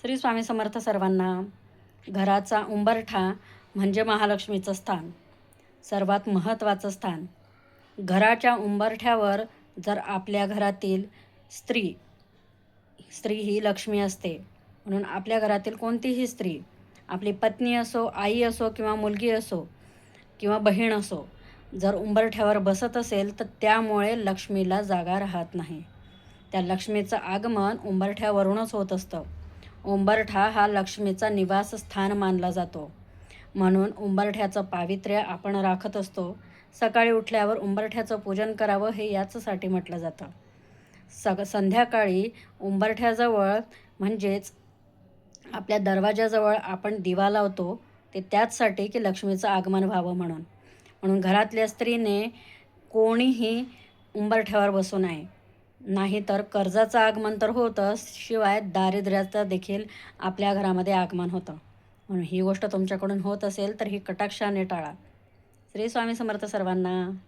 श्री स्वामी समर्थ सर्वांना. घराचा उंबरठा म्हणजे महालक्ष्मीचं स्थान, सर्वात महत्त्वाचं स्थान. घराच्या उंबरठ्यावर जर आपल्या घरातील स्त्री स्त्री ही लक्ष्मी असते. म्हणून आपल्या घरातील कोणतीही स्त्री, आपली पत्नी असो, आई असो किंवा मुलगी असो किंवा बहीण असो, जर उंबरठ्यावर बसत असेल तर त्यामुळे लक्ष्मीला जागा राहत नाही. त्या लक्ष्मीचं आगमन उंबरठ्यावरूनच होत असतं. उंबरठा हा लक्ष्मीचा निवासस्थान मानला जातो. म्हणून उंबरठ्याचं पावित्र्य आपण राखत असतो. सकाळी उठल्यावर उंबरठ्याचं पूजन करावं हे याचसाठी म्हटलं जातं. संध्याकाळी उंबरठ्याजवळ म्हणजेच आपल्या दरवाजाजवळ आपण दिवा लावतो, ते त्याचसाठी की लक्ष्मीचं आगमन व्हावं म्हणून. म्हणून घरातल्या स्त्रीने कोणीही उंबरठ्यावर बसू नये. नाहीतर कर्जाचं आगमन तर होतं, शिवाय दारिद्र्याचं देखील आपल्या घरामध्ये आगमन होतं. म्हणून ही गोष्ट तुमच्याकडून होत असेल तर ही कटाक्षाने टाळा. श्री स्वामी समर्थ सर्वांना.